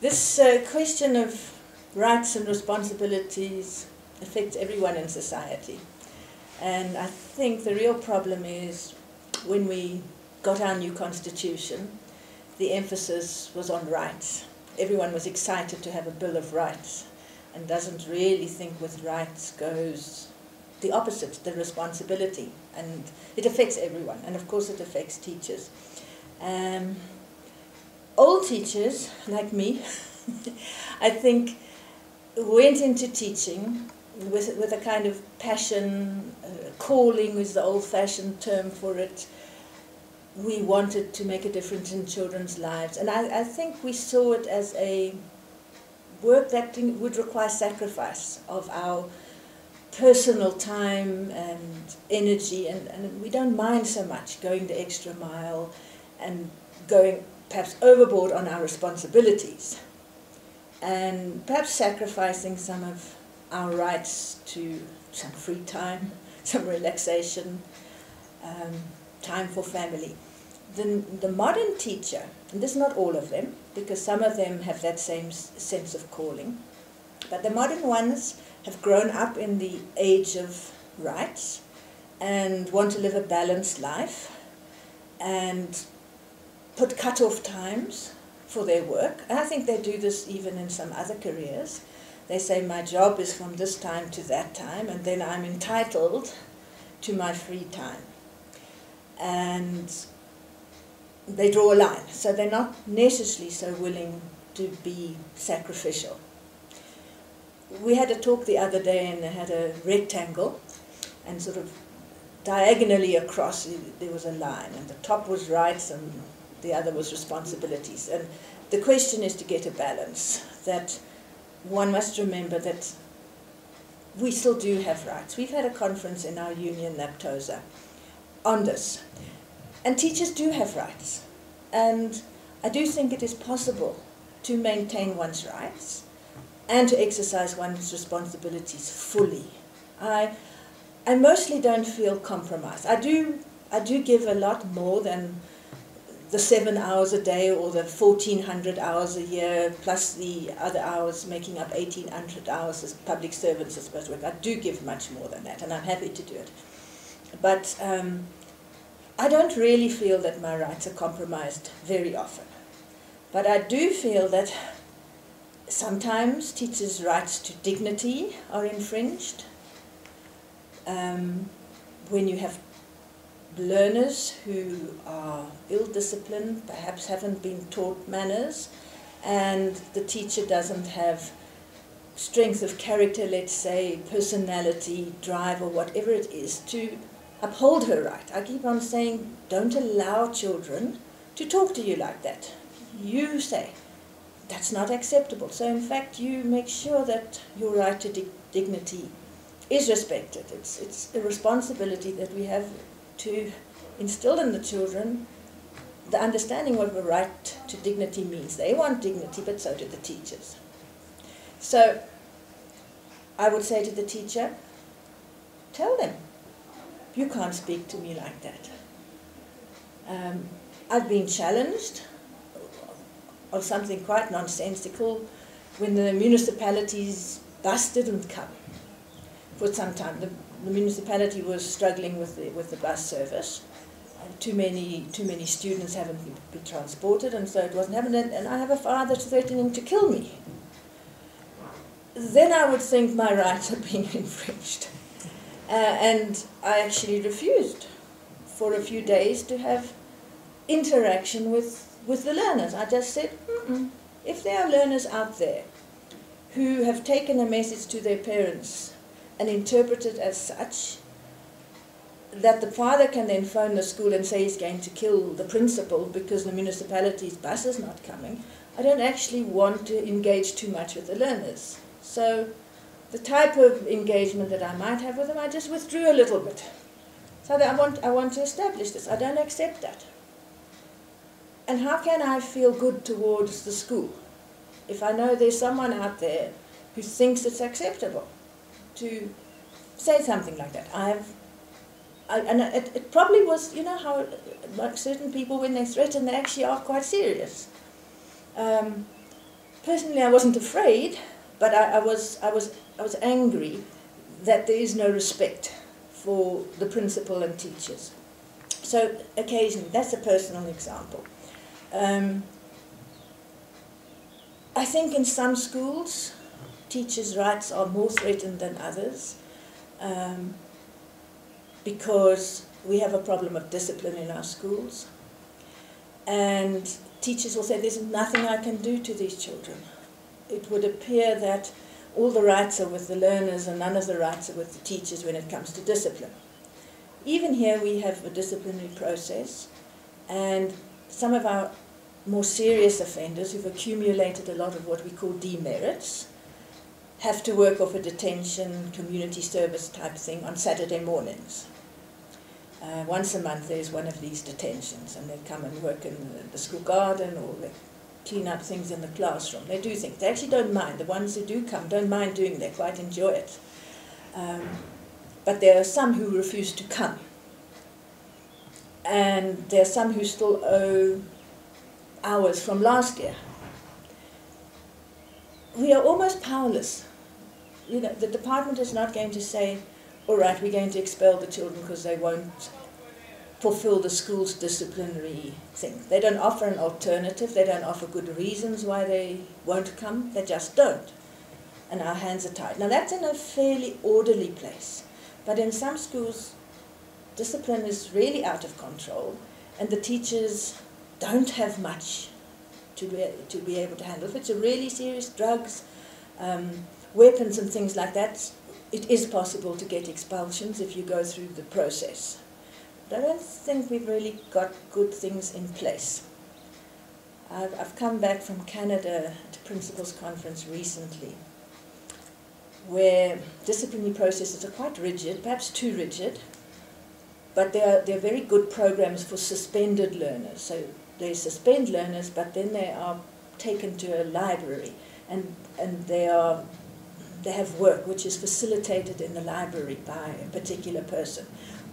This question of rights and responsibilities affects everyone in society. And I think the real problem is when we got our new constitution, the emphasis was on rights. Everyone was excited to have a Bill of Rights and doesn't really think with rights goes the opposite, the responsibility. And it affects everyone, and of course it affects teachers. Old teachers, like me, I think, went into teaching with a kind of passion, calling is the old-fashioned term for it. We wanted to make a difference in children's lives, and I think we saw it as a work that would require sacrifice of our personal time and energy, and we don't mind so much going the extra mile and going perhaps overboard on our responsibilities, and perhaps sacrificing some of our rights to some free time, some relaxation, time for family. The modern teacher, and this is not all of them, because some of them have that same sense of calling, but the modern ones have grown up in the age of rights and want to live a balanced life and put cut-off times for their work. And I think they do this even in some other careers. They say my job is from this time to that time, and then I'm entitled to my free time. And they draw a line, so they're not necessarily so willing to be sacrificial. We had a talk the other day, and they had a rectangle, and sort of diagonally across there was a line, and the top was rights and the other was responsibilities. And the question is to get a balance, that one must remember that we still do have rights. We've had a conference in our union, NAPTOSA, on this. And teachers do have rights. And I do think it is possible to maintain one's rights and to exercise one's responsibilities fully. I mostly don't feel compromised. I do give a lot more than the 7 hours a day or the 1,400 hours a year, plus the other hours making up 1,800 hours as public servants are supposed to work. I do give much more than that, and I'm happy to do it. But I don't really feel that my rights are compromised very often. But I do feel that sometimes teachers' rights to dignity are infringed. When you have learners who are ill-disciplined, perhaps haven't been taught manners, and the teacher doesn't have strength of character, let's say, personality, drive, or whatever it is, to uphold her right. I keep on saying, don't allow children to talk to you like that. You say, that's not acceptable. So in fact, you make sure that your right to dignity is respected. It's a responsibility that we have to instill in the children the understanding what the right to dignity means. They want dignity, but so do the teachers. So I would say to the teacher, tell them, you can't speak to me like that. I've been challenged of something quite nonsensical when the municipality's bus didn't come for some time. The municipality was struggling with the bus service. Too many students haven't been transported, and so it wasn't happening. And I have a father threatening to kill me. Then I would think my rights are being infringed. And I actually refused for a few days to have interaction with the learners. I just said, if there are learners out there who have taken a message to their parents and interpret it as such, that the father can then phone the school and say he's going to kill the principal because the municipality's bus is not coming, I don't actually want to engage too much with the learners. So the type of engagement that I might have with them, I just withdrew a little bit. So that I want to establish this. I don't accept that. And how can I feel good towards the school if I know there's someone out there who thinks it's acceptable to say something like that? It probably was, you know how like certain people, when they threaten, they actually are quite serious. personally, I wasn't afraid, but I was angry that there is no respect for the principal and teachers. So occasionally, that's a personal example. I think in some schools, teachers' rights are more threatened than others, because we have a problem of discipline in our schools. And teachers will say, there's nothing I can do to these children. It would appear that all the rights are with the learners and none of the rights are with the teachers when it comes to discipline. Even here we have a disciplinary process, and some of our more serious offenders who've accumulated a lot of what we call demerits have to work off a detention, community service type thing on Saturday mornings. Once a month there's one of these detentions, and they come and work in the school garden, or they clean up things in the classroom. They do things. They actually don't mind. The ones who do come don't mind doing it. They quite enjoy it. But there are some who refuse to come. And there are some who still owe hours from last year. We are almost powerless. You know, the department is not going to say, all right, we're going to expel the children because they won't fulfill the school's disciplinary thing. They don't offer an alternative. They don't offer good reasons why they won't come. They just don't. And our hands are tied. Now, that's in a fairly orderly place. But in some schools, discipline is really out of control, and the teachers don't have much to be able to handle. If it's a really serious drugs, weapons and things like that, it is possible to get expulsions if you go through the process. But I don't think we've really got good things in place. I've come back from Canada at a principals conference recently, where disciplinary processes are quite rigid, perhaps too rigid, but they're very good programs for suspended learners. So they suspend learners, but then they are taken to a library, and they have work which is facilitated in the library by a particular person.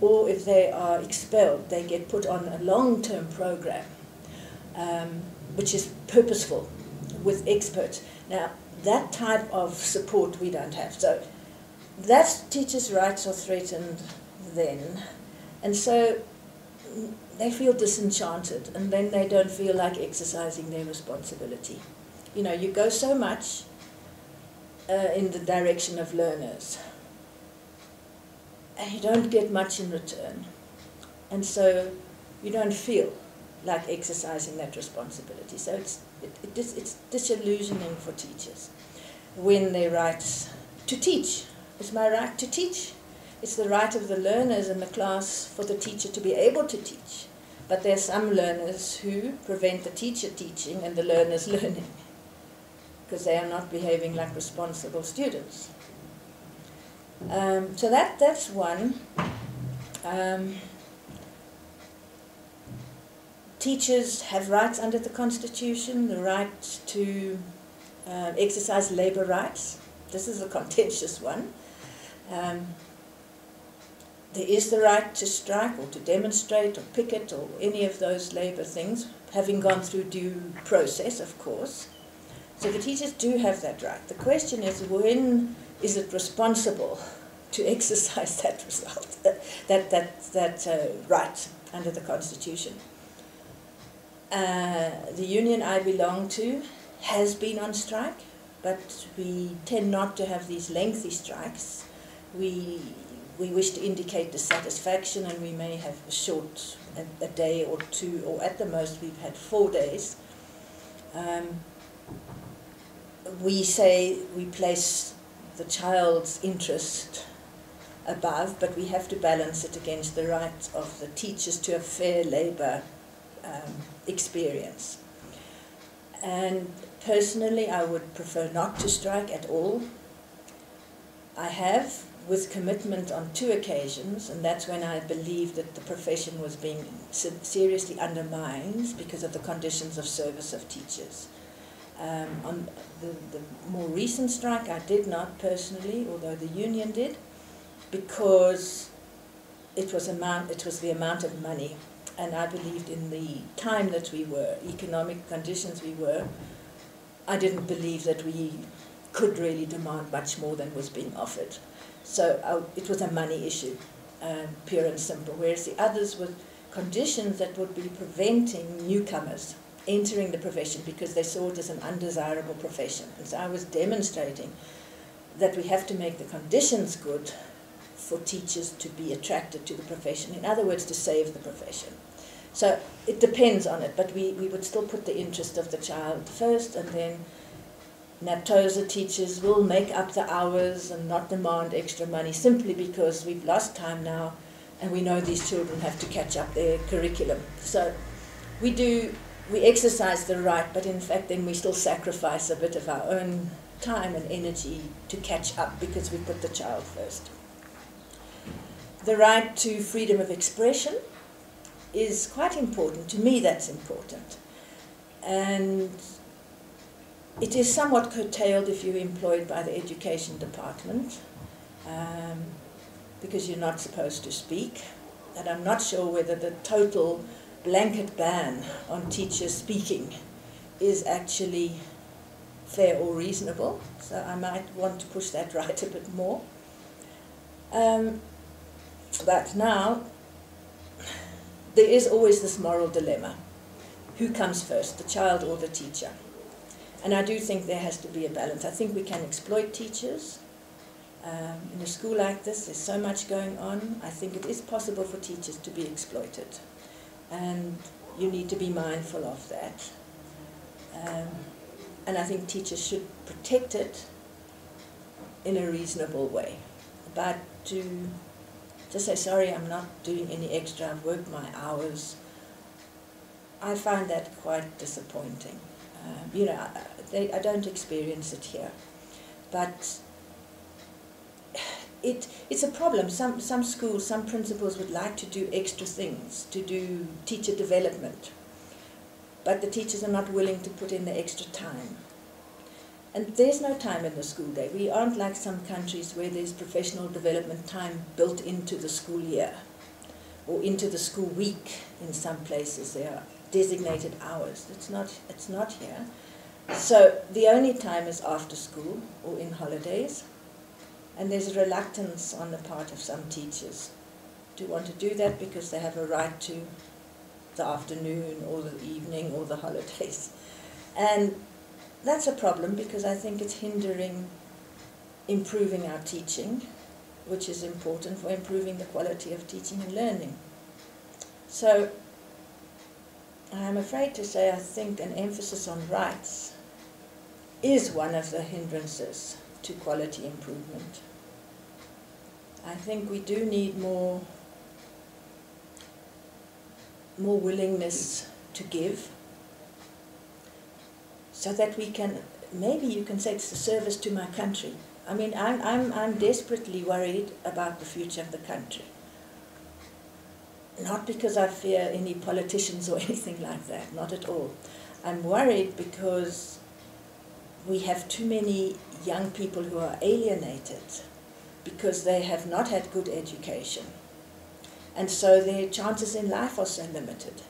Or if they are expelled, they get put on a long-term program, which is purposeful, with experts. Now, that type of support we don't have. So that's teachers' rights are threatened then. And so they feel disenchanted, and then they don't feel like exercising their responsibility. You know, you go so much in the direction of learners, and you don't get much in return. And so you don't feel like exercising that responsibility. So it's disillusioning for teachers when their rights to teach. It's my right to teach. It's the right of the learners in the class for the teacher to be able to teach. But there are some learners who prevent the teacher teaching and the learners learning, because they are not behaving like responsible students. So that's one. Teachers have rights under the Constitution, the right to exercise labour rights. This is a contentious one. There is the right to strike or to demonstrate or picket or any of those labour things, having gone through due process, of course. So the teachers do have that right. The question is, when is it responsible to exercise that result, that right under the Constitution? The union I belong to has been on strike, but we tend not to have these lengthy strikes. We wish to indicate dissatisfaction, and we may have a day or two, or at the most we've had 4 days. We say we place the child's interest above, but we have to balance it against the right of the teachers to a fair labour experience. And personally, I would prefer not to strike at all. I have, with commitment, on 2 occasions, and that's when I believed that the profession was being seriously undermined because of the conditions of service of teachers. On the more recent strike, I did not personally, although the union did, because it was the amount of money, and I believed in the time that we were, economic conditions we were, I didn't believe that we could really demand much more than was being offered. So it was a money issue, pure and simple, whereas the others were conditions that would be preventing newcomers entering the profession because they saw it as an undesirable profession. And so I was demonstrating that we have to make the conditions good for teachers to be attracted to the profession. In other words, to save the profession. So it depends on it, but we would still put the interest of the child first, and then NAPTOSA teachers will make up the hours and not demand extra money simply because we've lost time now and we know these children have to catch up their curriculum. So we exercise the right, but in fact then we still sacrifice a bit of our own time and energy to catch up because we put the child first. The right to freedom of expression is quite important. To me, that's important. And it is somewhat curtailed if you're employed by the education department, because you're not supposed to speak. And I'm not sure whether the total blanket ban on teachers speaking is actually fair or reasonable. So I might want to push that right a bit more. But now, there is always this moral dilemma. Who comes first, the child or the teacher? And I do think there has to be a balance. I think we can exploit teachers. In a school like this, there's so much going on. I think it is possible for teachers to be exploited. And you need to be mindful of that. And I think teachers should protect it in a reasonable way. But to just say, sorry, I'm not doing any extra, I've worked my hours, I find that quite disappointing. I don't experience it here. But it's a problem. Some schools, some principals would like to do extra things, to do teacher development. But the teachers are not willing to put in the extra time. And there's no time in the school day. We aren't like some countries where there's professional development time built into the school year or into the school week. In some places there are designated hours. It's not here. So the only time is after school or in holidays. And there's a reluctance on the part of some teachers to want to do that because they have a right to the afternoon or the evening or the holidays. And that's a problem because I think it's hindering improving our teaching, which is important for improving the quality of teaching and learning. So I'm afraid to say I think an emphasis on rights is one of the hindrances to quality improvement. I think we do need more willingness to give, so that we can, maybe you can say it's a service to my country. I mean, I'm desperately worried about the future of the country. Not because I fear any politicians or anything like that, not at all. I'm worried because we have too many young people who are alienated because they have not had good education. And so their chances in life are so limited.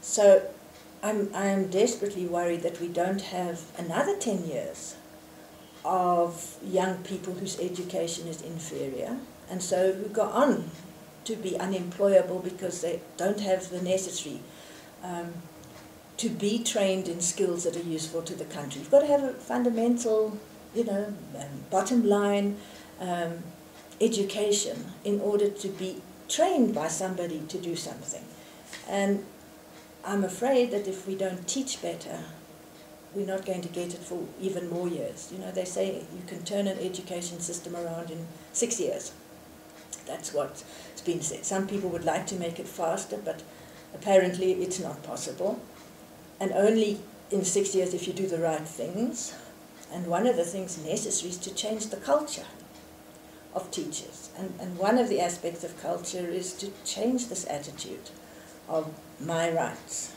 So I am desperately worried that we don't have another 10 years of young people whose education is inferior, and so who go on to be unemployable because they don't have the necessary to be trained in skills that are useful to the country. You've got to have a fundamental, bottom line education in order to be trained by somebody to do something. And I'm afraid that if we don't teach better, we're not going to get it for even more years. They say you can turn an education system around in 6 years. That's what's been said. Some people would like to make it faster, but apparently it's not possible. And only in 6 years if you do the right things. And one of the things necessary is to change the culture of teachers. And one of the aspects of culture is to change this attitude of my rights,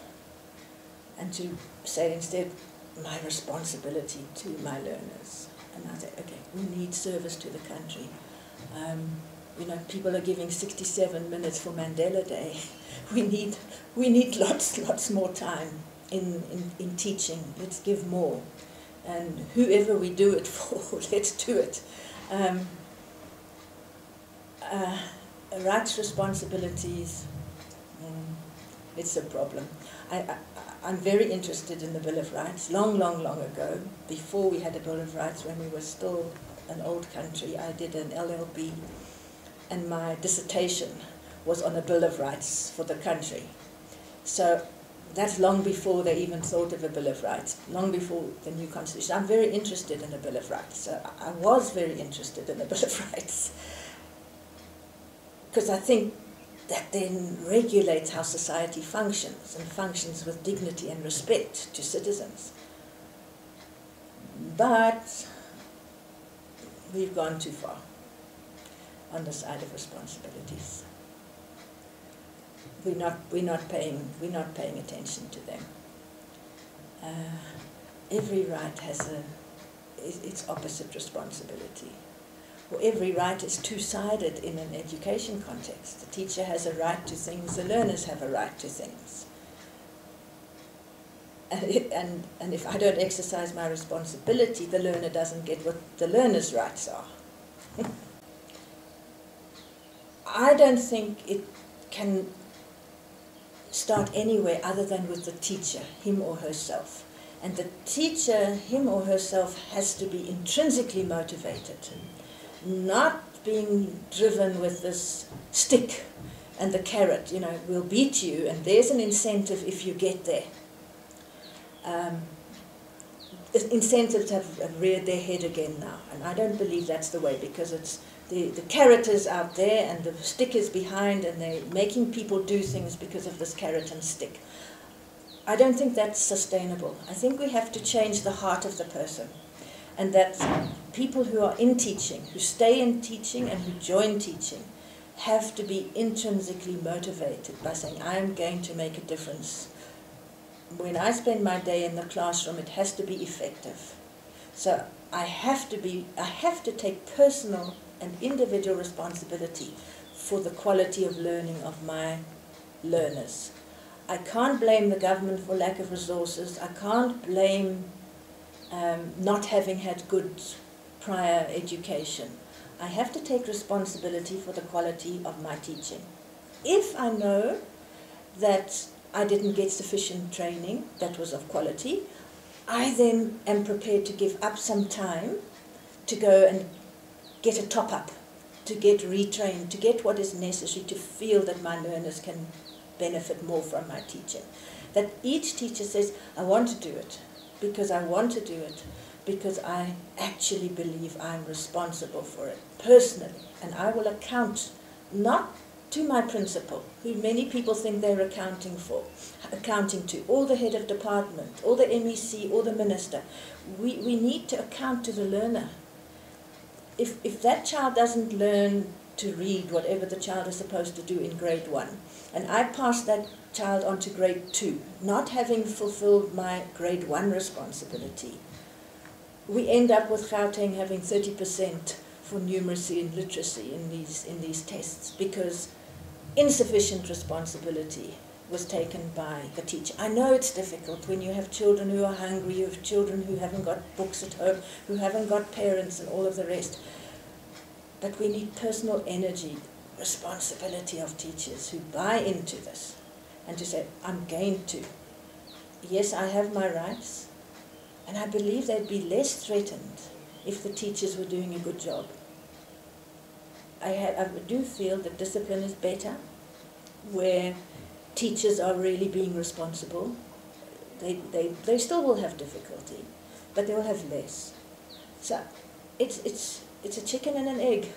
and to say instead my responsibility to my learners. And I say, okay, we need service to the country. People are giving 67 minutes for Mandela Day. We need lots more time in teaching. Let's give more. and whoever we do it for, let's do it. Rights, responsibilities, it's a problem. I'm very interested in the Bill of Rights. Long ago, before we had a Bill of Rights, when we were still an old country, I did an LLB, and my dissertation was on a Bill of Rights for the country. So that's long before they even thought of a Bill of Rights, long before the new Constitution. I'm very interested in a Bill of Rights. So I was very interested in a Bill of Rights, because I think that then regulates how society functions, and functions with dignity and respect to citizens. But we've gone too far on the side of responsibilities. We're not paying attention to them. Every right has its opposite responsibility. Well, every right is two-sided in an education context. The teacher has a right to things, the learners have a right to things. And if I don't exercise my responsibility, the learner doesn't get what the learner's rights are. I don't think it can start anywhere other than with the teacher, him or herself. And the teacher, him or herself, has to be intrinsically motivated, not being driven with this stick and the carrot, you know, we'll beat you and there's an incentive if you get there. Incentives have reared their head again now, and I don't believe that's the way, because it's the carrot is out there and the stick is behind, and they're making people do things because of this carrot and stick. I don't think that's sustainable. I think we have to change the heart of the person, and that people who are in teaching, who stay in teaching and who join teaching, have to be intrinsically motivated by saying, I am going to make a difference. When I spend my day in the classroom, it has to be effective. So I have to take personal and individual responsibility for the quality of learning of my learners. I can't blame the government for lack of resources. I can't blame not having had good prior education. I have to take responsibility for the quality of my teaching. If I know that I didn't get sufficient training that was of quality, I then am prepared to give up some time to go and get a top-up, to get retrained, to get what is necessary to feel that my learners can benefit more from my teaching. That each teacher says, I want to do it because I want to do it, because I actually believe I'm responsible for it personally, and I will account not to my principal, who many people think they're accounting to, or the head of department, or the MEC, or the minister. We need to account to the learner. If that child doesn't learn to read whatever the child is supposed to do in grade 1, and I pass that child on to grade 2, not having fulfilled my grade 1 responsibility, we end up with Gauteng having 30% for numeracy and literacy in these tests, because insufficient responsibility was taken by the teacher. I know it's difficult when you have children who are hungry, you have children who haven't got books at home, who haven't got parents and all of the rest. But we need personal energy, responsibility of teachers who buy into this and to say, I'm going to. Yes, I have my rights, and I believe they'd be less threatened if the teachers were doing a good job. I do feel that discipline is better where teachers are really being responsible. They still will have difficulty, but they will have less. So it's a chicken and an egg.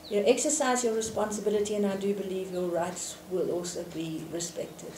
You know, exercise your responsibility, and I do believe your rights will also be respected.